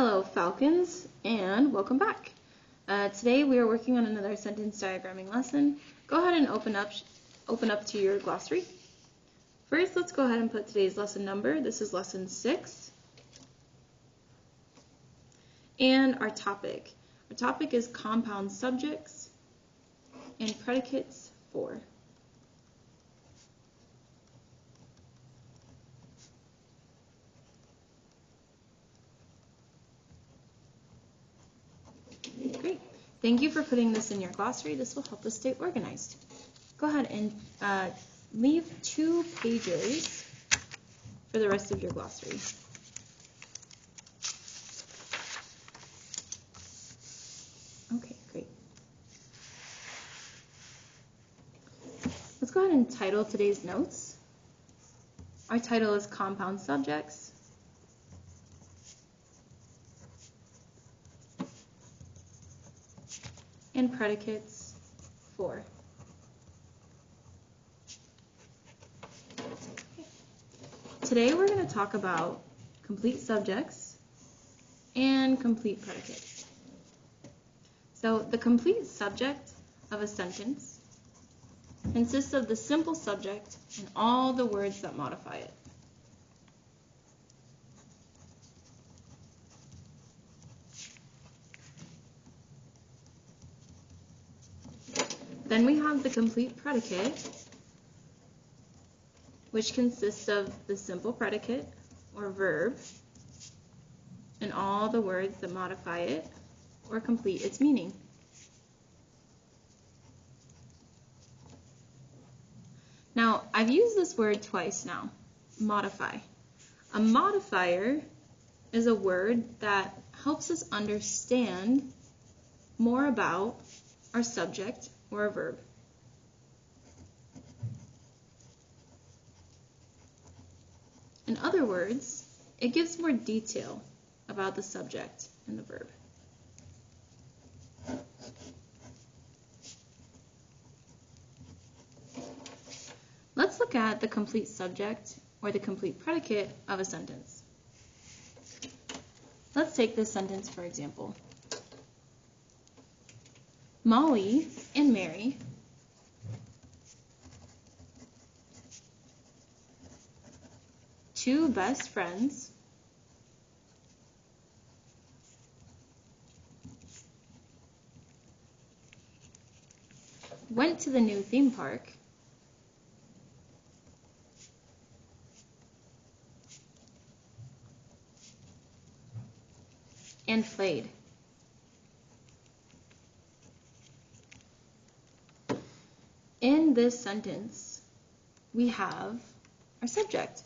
Hello Falcons, and welcome back. Today we are working on another sentence diagramming lesson. Go ahead and open up to your glossary. First, let's go ahead and put today's lesson number. This is lesson 6. And our topic. Our topic is compound subjects and predicates for. Great. Thank you for putting this in your glossary. This will help us stay organized. Go ahead and leave 2 pages for the rest of your glossary. Okay, great. Let's go ahead and title today's notes. Our title is Compound Subjects. And predicates for. Today we're going to talk about complete subjects and complete predicates. So the complete subject of a sentence consists of the simple subject and all the words that modify it. Then we have the complete predicate, which consists of the simple predicate or verb and all the words that modify it or complete its meaning. Now, I've used this word twice now, modify. A modifier is a word that helps us understand more about our subject or a verb. In other words, it gives more detail about the subject and the verb. Let's look at the complete subject or the complete predicate of a sentence. Let's take this sentence for example. Molly and Mary two best friends went to the new theme park and played. In this sentence, we have our subject.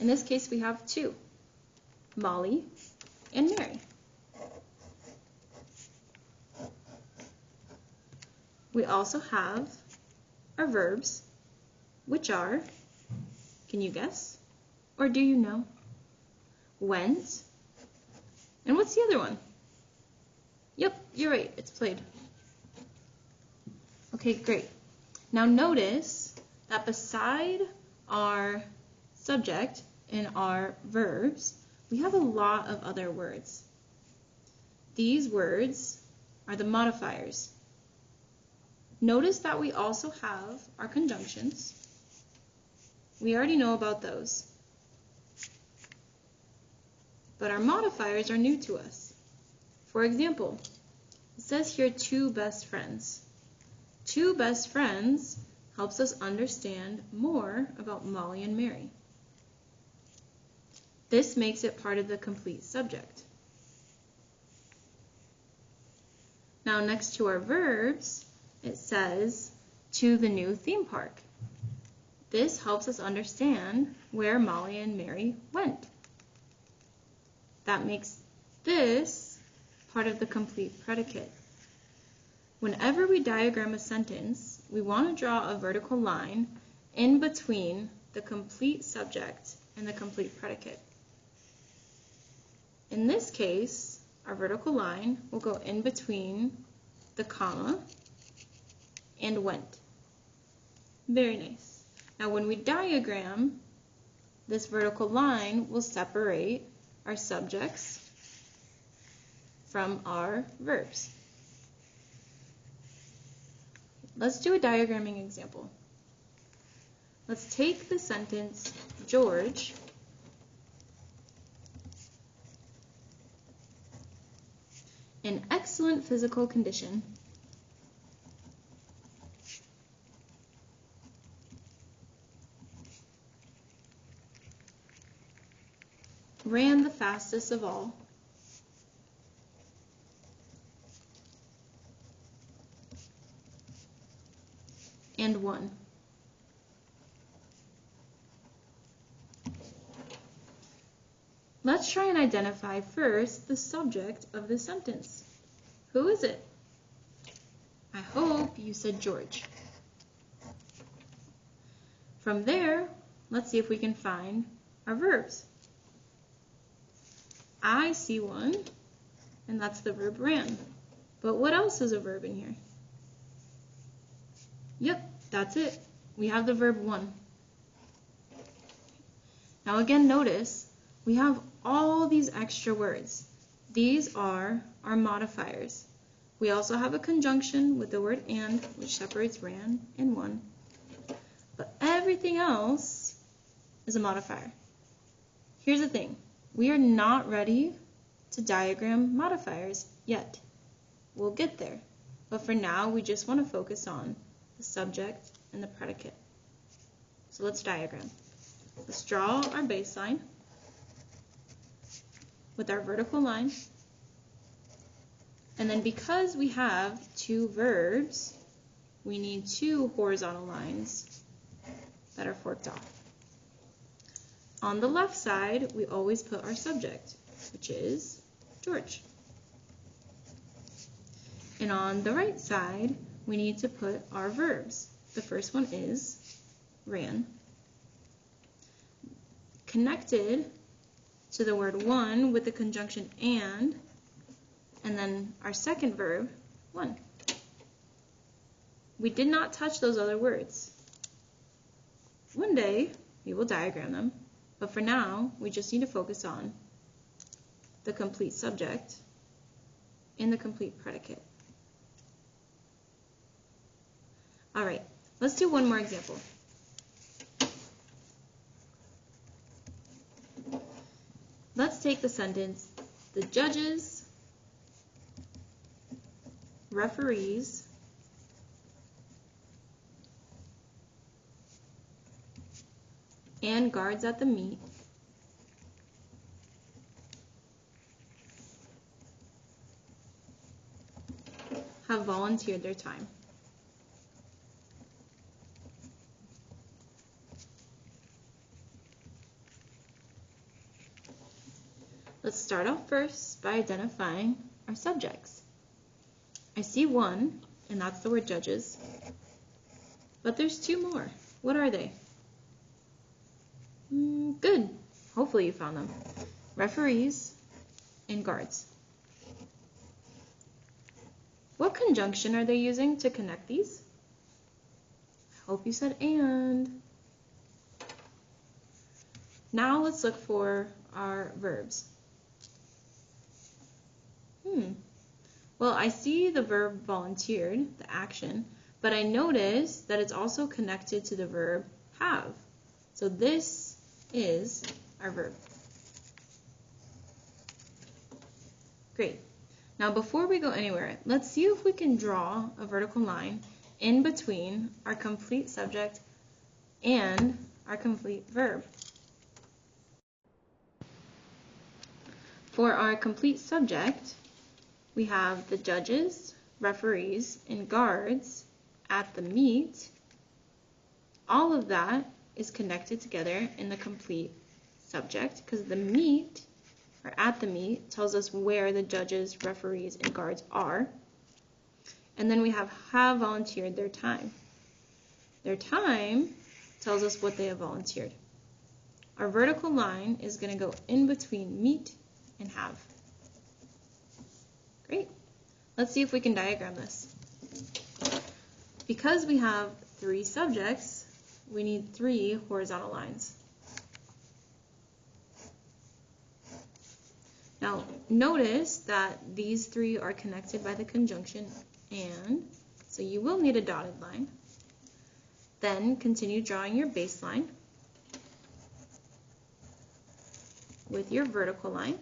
In this case, we have 2, Molly and Mary. We also have our verbs, which are, can you guess? Or do you know? Went. And what's the other one? Yep, you're right, it's played. Okay, great. Now notice that beside our subject and our verbs, we have a lot of other words. These words are the modifiers. Notice that we also have our conjunctions. We already know about those. But our modifiers are new to us. For example, it says here 2 best friends. 2 best friends helps us understand more about Molly and Mary. This makes it part of the complete subject. Now next to our verbs, it says to the new theme park. This helps us understand where Molly and Mary went. That makes this part of the complete predicate. Whenever we diagram a sentence, we want to draw a vertical line in between the complete subject and the complete predicate. In this case, our vertical line will go in between the comma and went. Very nice. Now when we diagram, this vertical line will separate our subjects from our verbs. Let's do a diagramming example. Let's take the sentence, George in excellent physical condition ran the fastest of all and won. Let's try and identify first the subject of the sentence. Who is it? I hope you said George. From there, let's see if we can find our verbs. I see one, and that's the verb ran. But what else is a verb in here? Yep, that's it. We have the verb won. Now again, notice we have all these extra words. These are our modifiers. We also have a conjunction with the word and, which separates ran and won. But everything else is a modifier. Here's the thing. We are not ready to diagram modifiers yet. We'll get there. But for now, we just want to focus on the subject and the predicate. So let's diagram. Let's draw our baseline with our vertical line. And then because we have two verbs, we need two horizontal lines that are forked off. On the left side, we always put our subject, which is George. And on the right side, we need to put our verbs. The first one is ran. Connected to the word won with the conjunction and then our second verb, won. We did not touch those other words. One day, we will diagram them, but for now, we just need to focus on the complete subject and the complete predicate. All right, let's do one more example. Let's take the sentence, the judges, referees, and guards at the meet have volunteered their time. Let's start off first by identifying our subjects. I see one, and that's the word judges, but there's two more. What are they? Good. Hopefully you found them. Referees and guards. What conjunction are they using to connect these? I hope you said and. Now let's look for our verbs. Well, I see the verb volunteered, the action, but I notice that it's also connected to the verb have. So this is our verb. Great. Now before we go anywhere, let's see if we can draw a vertical line in between our complete subject and our complete verb. For our complete subject, we have the judges, referees, and guards at the meet. All of that is connected together in the complete subject because the meet, or at the meet, tells us where the judges, referees, and guards are. And then we have volunteered their time. Their time tells us what they have volunteered. Our vertical line is going to go in between meet and have. Great. Let's see if we can diagram this. Because we have three subjects, we need three horizontal lines. Now, notice that these three are connected by the conjunction and, so you will need a dotted line. Then continue drawing your baseline with your vertical line.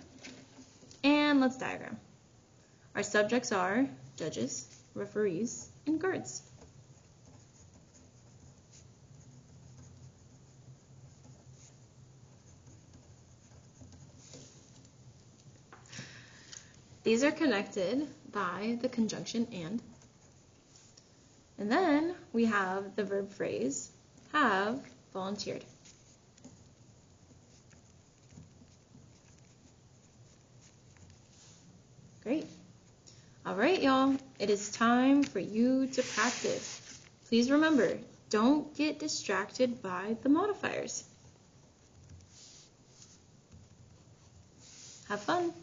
And let's diagram. Our subjects are judges, referees, and guards. These are connected by the conjunction and. And then we have the verb phrase, have volunteered. Great. All right, y'all. It is time for you to practice. Please remember, don't get distracted by the modifiers. Have fun.